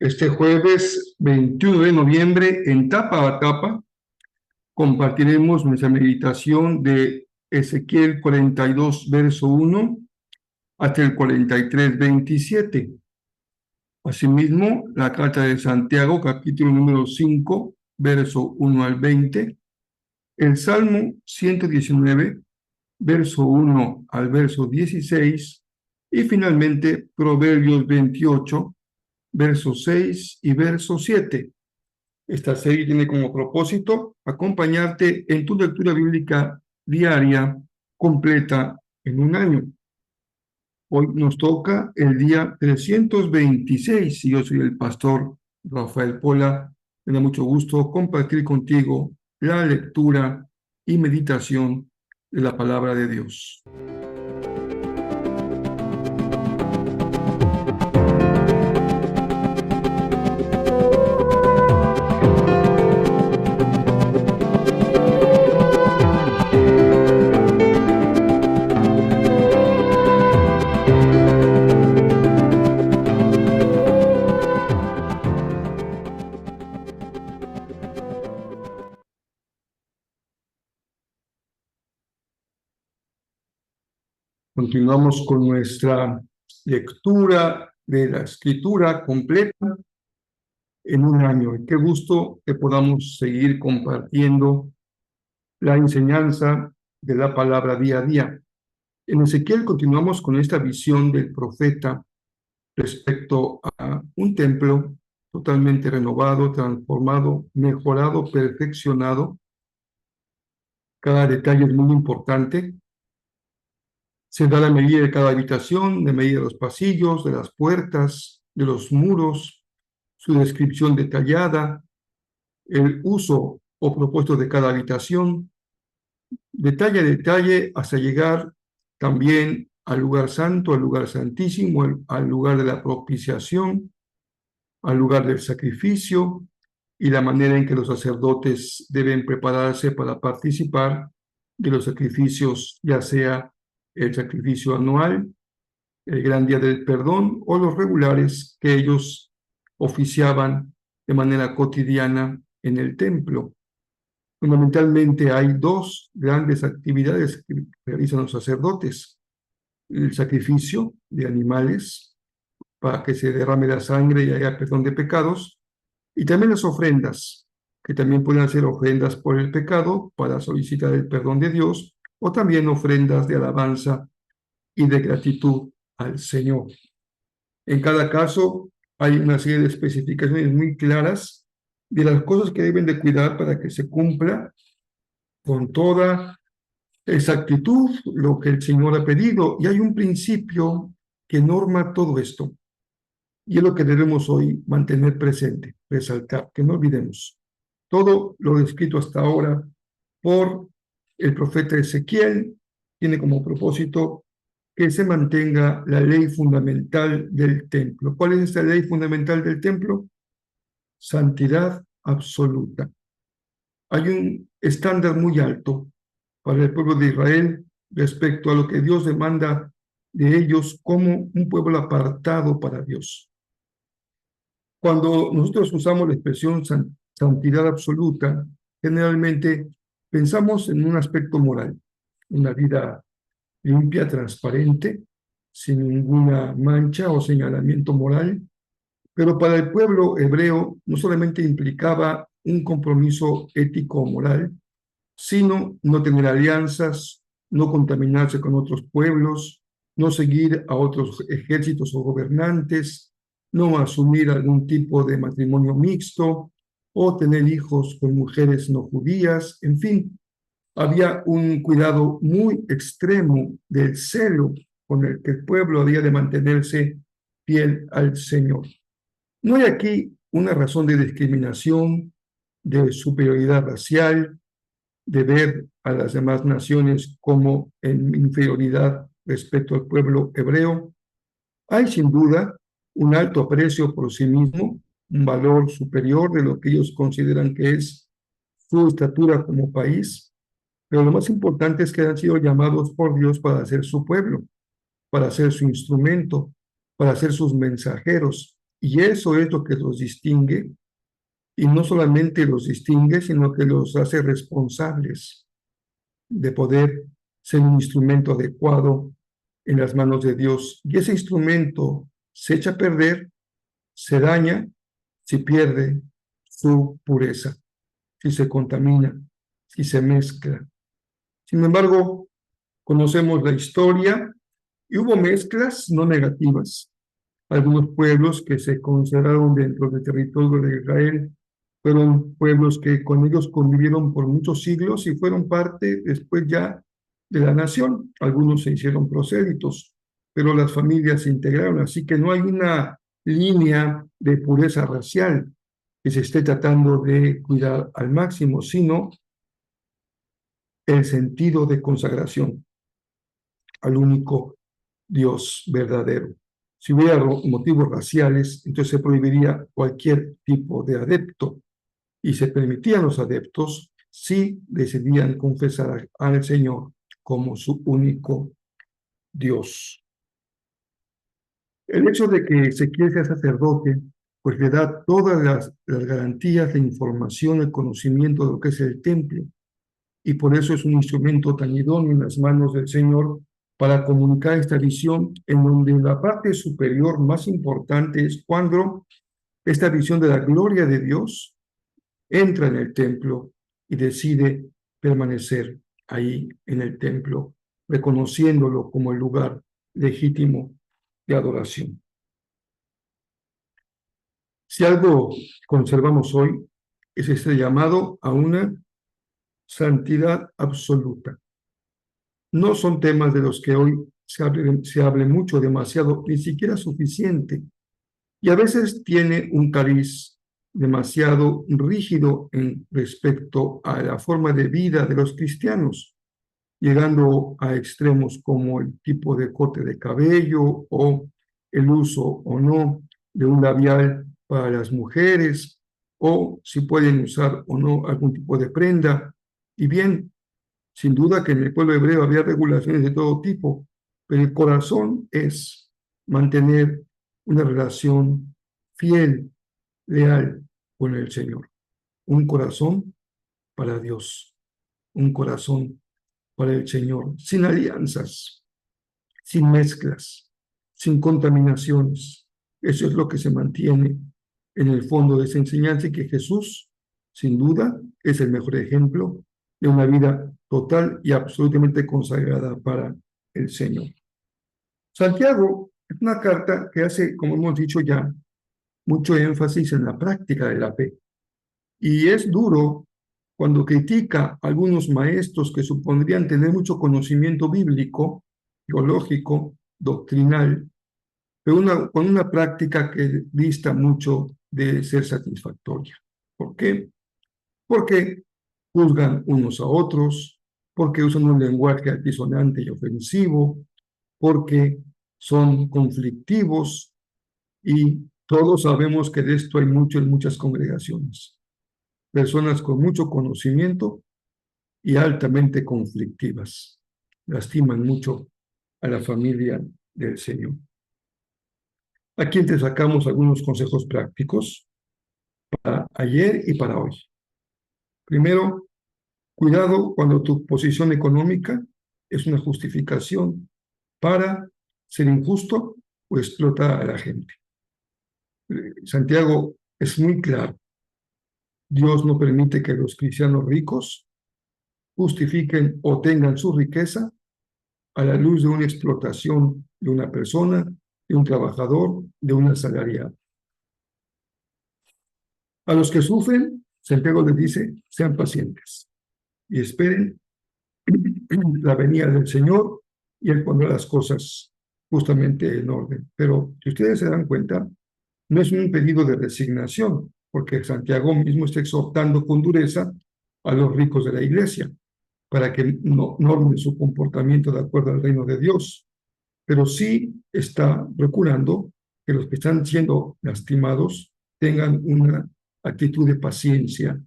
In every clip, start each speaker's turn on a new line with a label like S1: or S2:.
S1: Este jueves 21 de noviembre, en tapa a tapa, compartiremos nuestra meditación de Ezequiel 42, verso 1, hasta el 43, 27. Asimismo, la carta de Santiago, capítulo número 5, verso 1 al 20, el Salmo 119, verso 1 al verso 16, y finalmente Proverbios 28, verso 6 y verso 7. Esta serie tiene como propósito acompañarte en tu lectura bíblica diaria completa en un año. Hoy nos toca el día 326 y yo soy el pastor Rafael Pola. Me da mucho gusto compartir contigo la lectura y meditación de la palabra de Dios. Continuamos con nuestra lectura de la escritura completa en un año. Y qué gusto que podamos seguir compartiendo la enseñanza de la palabra día a día. En Ezequiel continuamos con esta visión del profeta respecto a un templo totalmente renovado, transformado, mejorado, perfeccionado. Cada detalle es muy importante. Se da la medida de cada habitación, de medida de los pasillos, de las puertas, de los muros, su descripción detallada, el uso o propósito de cada habitación, detalle a detalle hasta llegar también al lugar santo, al lugar santísimo, al lugar de la propiciación, al lugar del sacrificio y la manera en que los sacerdotes deben prepararse para participar de los sacrificios, ya sea el sacrificio anual, el gran día del perdón o los regulares que ellos oficiaban de manera cotidiana en el templo. Fundamentalmente hay dos grandes actividades que realizan los sacerdotes: el sacrificio de animales para que se derrame la sangre y haya perdón de pecados, y también las ofrendas, que también pueden ser ofrendas por el pecado para solicitar el perdón de Dios, o también ofrendas de alabanza y de gratitud al Señor. En cada caso hay una serie de especificaciones muy claras de las cosas que deben de cuidar para que se cumpla con toda exactitud lo que el Señor ha pedido. Y hay un principio que norma todo esto. Y es lo que debemos hoy mantener presente, resaltar, que no olvidemos. Todo lo descrito hasta ahora por el profeta Ezequiel tiene como propósito que se mantenga la ley fundamental del templo. ¿Cuál es esta ley fundamental del templo? Santidad absoluta. Hay un estándar muy alto para el pueblo de Israel respecto a lo que Dios demanda de ellos como un pueblo apartado para Dios. Cuando nosotros usamos la expresión santidad absoluta, generalmente pensamos en un aspecto moral, una vida limpia, transparente, sin ninguna mancha o señalamiento moral, pero para el pueblo hebreo no solamente implicaba un compromiso ético o moral, sino no tener alianzas, no contaminarse con otros pueblos, no seguir a otros ejércitos o gobernantes, no asumir algún tipo de matrimonio mixto o tener hijos con mujeres no judías. En fin, había un cuidado muy extremo del celo con el que el pueblo había de mantenerse fiel al Señor. No hay aquí una razón de discriminación, de superioridad racial, de ver a las demás naciones como en inferioridad respecto al pueblo hebreo. Hay sin duda un alto aprecio por sí mismo, un valor superior de lo que ellos consideran que es su estatura como país, pero lo más importante es que han sido llamados por Dios para ser su pueblo, para ser su instrumento, para ser sus mensajeros, Y eso es lo que los distingue, y no solamente los distingue, sino que los hace responsables de poder ser un instrumento adecuado en las manos de Dios. Y ese instrumento se echa a perder, se daña, si pierde su pureza, si se contamina, si se mezcla. Sin embargo, conocemos la historia y hubo mezclas no negativas. Algunos pueblos que se consideraron dentro del territorio de Israel fueron pueblos que con ellos convivieron por muchos siglos y fueron parte después ya de la nación. Algunos se hicieron prosélitos, pero las familias se integraron, así que no hay una línea de pureza racial que se esté tratando de cuidar al máximo, sino el sentido de consagración al único Dios verdadero. Si hubiera motivos raciales, entonces se prohibiría cualquier tipo de adepto y se permitían los adeptos si decidían confesar al Señor como su único Dios. El hecho de que Ezequiel sea sacerdote, pues le da todas las garantías, la información, el conocimiento de lo que es el templo, y por eso es un instrumento tan idóneo en las manos del Señor para comunicar esta visión, en donde la parte superior más importante es cuando esta visión de la gloria de Dios entra en el templo y decide permanecer ahí en el templo, reconociéndolo como el lugar legítimo de adoración. Si algo conservamos hoy, es este llamado a una santidad absoluta. No son temas de los que hoy se hable mucho, demasiado, ni siquiera suficiente. Y a veces tiene un cariz demasiado rígido en respecto a la forma de vida de los cristianos, llegando a extremos como el tipo de corte de cabello o el uso o no de un labial para las mujeres, o si pueden usar o no algún tipo de prenda. Y bien, sin duda que en el pueblo hebreo había regulaciones de todo tipo, pero el corazón es mantener una relación fiel, leal con el Señor. Un corazón para Dios, un corazón para el Señor, sin alianzas, sin mezclas, sin contaminaciones. Eso es lo que se mantiene en el fondo de esa enseñanza, y que Jesús, sin duda, es el mejor ejemplo de una vida total y absolutamente consagrada para el Señor. Santiago es una carta que hace, como hemos dicho ya, mucho énfasis en la práctica de la fe. Y es duro cuando critica a algunos maestros que supondrían tener mucho conocimiento bíblico, teológico, doctrinal, pero con una práctica que dista mucho de ser satisfactoria. ¿Por qué? Porque juzgan unos a otros, porque usan un lenguaje altisonante y ofensivo, porque son conflictivos, y todos sabemos que de esto hay mucho en muchas congregaciones. Personas con mucho conocimiento y altamente conflictivas. Lastiman mucho a la familia del Señor. Aquí te sacamos algunos consejos prácticos para ayer y para hoy. Primero, cuidado cuando tu posición económica es una justificación para ser injusto o explotar a la gente. Santiago es muy claro. Dios no permite que los cristianos ricos justifiquen o tengan su riqueza a la luz de una explotación de una persona, de un trabajador, de un asalariado. A los que sufren, Santiago les dice, sean pacientes y esperen la venida del Señor, y Él pondrá las cosas justamente en orden. Pero si ustedes se dan cuenta, no es un pedido de resignación, porque Santiago mismo está exhortando con dureza a los ricos de la iglesia para que no normen su comportamiento de acuerdo al reino de Dios, pero sí está procurando que los que están siendo lastimados tengan una actitud de paciencia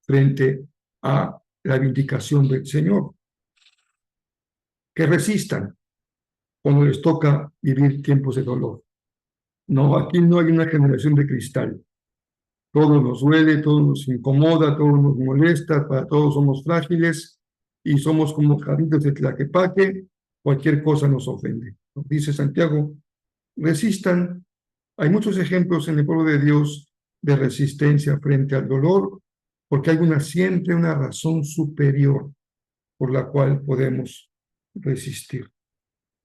S1: frente a la vindicación del Señor, que resistan cuando les toca vivir tiempos de dolor, No, aquí no hay una generación de cristal. Todo nos duele, todo nos incomoda, todo nos molesta, para todos somos frágiles y somos como jarritos de tlaquepaque, cualquier cosa nos ofende. Dice Santiago, resistan. Hay muchos ejemplos en el pueblo de Dios de resistencia frente al dolor, porque hay siempre una razón superior por la cual podemos resistir.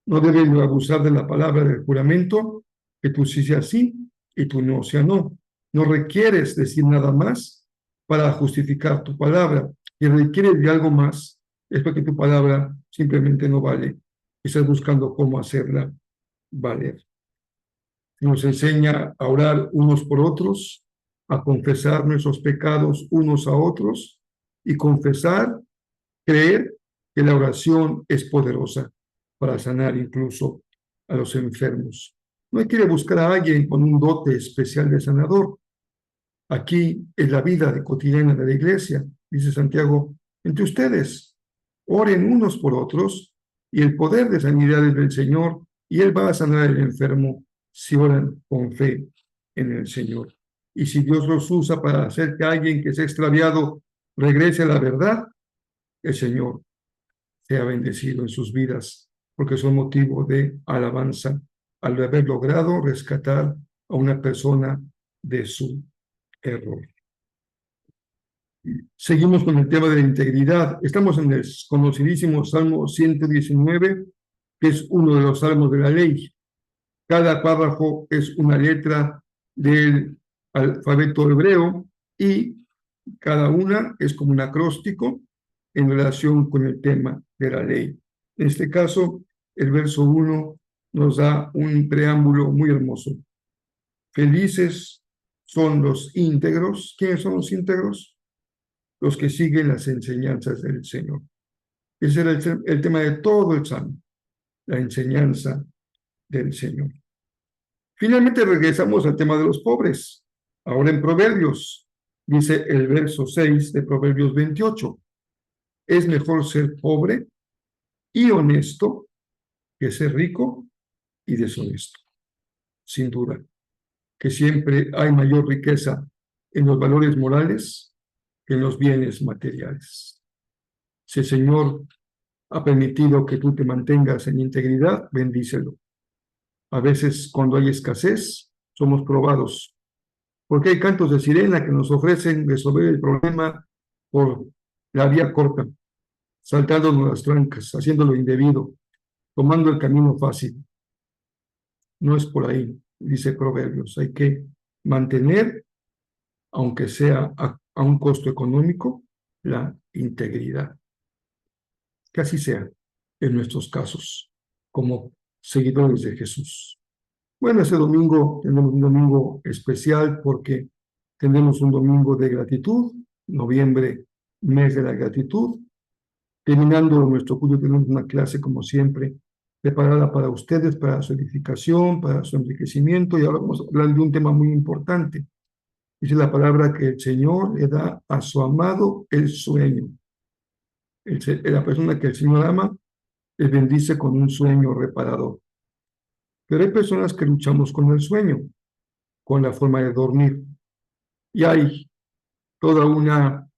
S1: No debes abusar de la palabra del juramento, que tú sí sea sí y tú no sea no. No requieres decir nada más para justificar tu palabra. Y requieres de algo más, es porque tu palabra simplemente no vale. Estás buscando cómo hacerla valer. Nos enseña a orar unos por otros, a confesar nuestros pecados unos a otros y confesar, creer que la oración es poderosa para sanar incluso a los enfermos. No hay que buscar a alguien con un dote especial de sanador. Aquí es la vida cotidiana de la iglesia, dice Santiago, entre ustedes, oren unos por otros y el poder de sanidad es del Señor y Él va a sanar al enfermo si oran con fe en el Señor. Y si Dios los usa para hacer que alguien que se ha extraviado regrese a la verdad, el Señor sea bendecido en sus vidas, porque son motivo de alabanza al haber logrado rescatar a una persona de su error. Seguimos con el tema de la integridad. Estamos en el conocidísimo Salmo 119, que es uno de los salmos de la ley. Cada párrafo es una letra del alfabeto hebreo y cada una es como un acróstico en relación con el tema de la ley. En este caso, el verso 1 nos da un preámbulo muy hermoso. Felices son los íntegros. ¿Quiénes son los íntegros? Los que siguen las enseñanzas del Señor. Ese era el tema de todo el Salmo, la enseñanza del Señor. Finalmente regresamos al tema de los pobres. Ahora en Proverbios, dice el verso 6 de Proverbios 28. Es mejor ser pobre y honesto que ser rico y deshonesto. Sin duda, que siempre hay mayor riqueza en los valores morales que en los bienes materiales. Si el Señor ha permitido que tú te mantengas en integridad, bendícelo. A veces cuando hay escasez, somos probados, porque hay cantos de sirena que nos ofrecen resolver el problema por la vía corta, saltándonos las trancas, haciendo lo indebido, tomando el camino fácil. No es por ahí, dice Proverbios. Hay que mantener, aunque sea a un costo económico, la integridad. Que así sea en nuestros casos, como seguidores de Jesús. Bueno, ese domingo tenemos un domingo especial porque tenemos un domingo de gratitud, noviembre, mes de la gratitud. Terminando nuestro culto, tenemos una clase, como siempre, preparada para ustedes, para su edificación, para su enriquecimiento, y ahora vamos a hablar de un tema muy importante. Dice la palabra que el Señor le da a su amado el sueño. La persona que el Señor ama le bendice con un sueño reparador. Pero hay personas que luchamos con el sueño, con la forma de dormir. Y hay toda una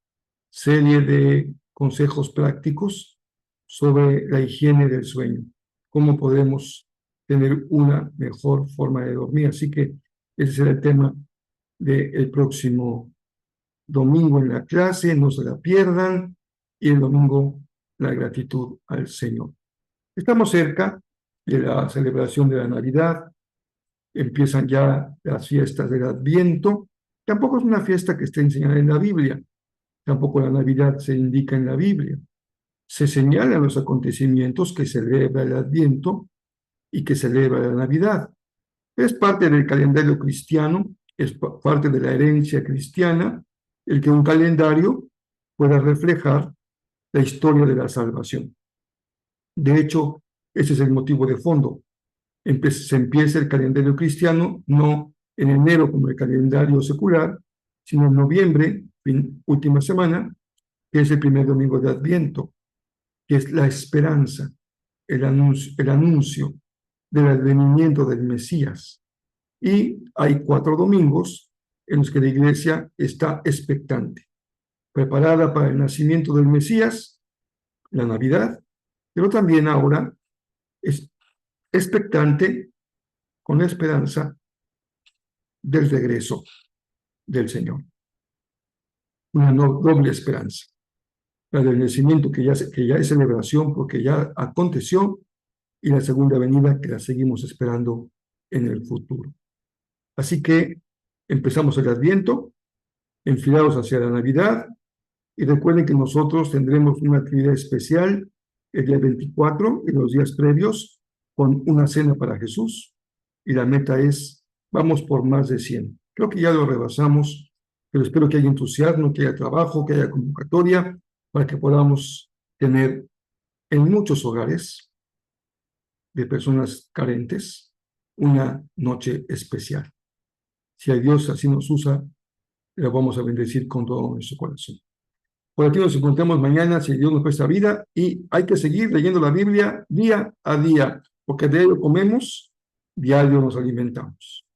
S1: serie de consejos prácticos sobre la higiene del sueño, cómo podemos tener una mejor forma de dormir. Así que ese será el tema del próximo domingo en la clase, no se la pierdan, y el domingo la gratitud al Señor. Estamos cerca de la celebración de la Navidad, empiezan ya las fiestas del Adviento. Tampoco es una fiesta que esté enseñada en la Biblia, tampoco la Navidad se indica en la Biblia. Se señalan los acontecimientos que celebra el Adviento y que celebra la Navidad. Es parte del calendario cristiano, es parte de la herencia cristiana, el que un calendario pueda reflejar la historia de la salvación. De hecho, ese es el motivo de fondo. Se empieza el calendario cristiano no en enero como el calendario secular, sino en noviembre, última semana, que es el primer domingo de Adviento, que es la esperanza, el anuncio del advenimiento del Mesías. Y hay 4 domingos en los que la iglesia está expectante, preparada para el nacimiento del Mesías, la Navidad, pero también ahora es expectante con la esperanza del regreso del Señor. Una doble esperanza. La del nacimiento, que ya es celebración porque ya aconteció, y la segunda venida, que la seguimos esperando en el futuro. Así que empezamos el Adviento, enfilados hacia la Navidad, y recuerden que nosotros tendremos una actividad especial el día 24 y los días previos con una cena para Jesús, y la meta es, vamos por más de 100. Creo que ya lo rebasamos, pero espero que haya entusiasmo, que haya trabajo, que haya convocatoria, para que podamos tener en muchos hogares de personas carentes una noche especial. Si a Dios así nos usa, le vamos a bendecir con todo nuestro corazón. Por aquí nos encontramos mañana, si Dios nos presta vida, y hay que seguir leyendo la Biblia día a día, porque de ello comemos, diario nos alimentamos.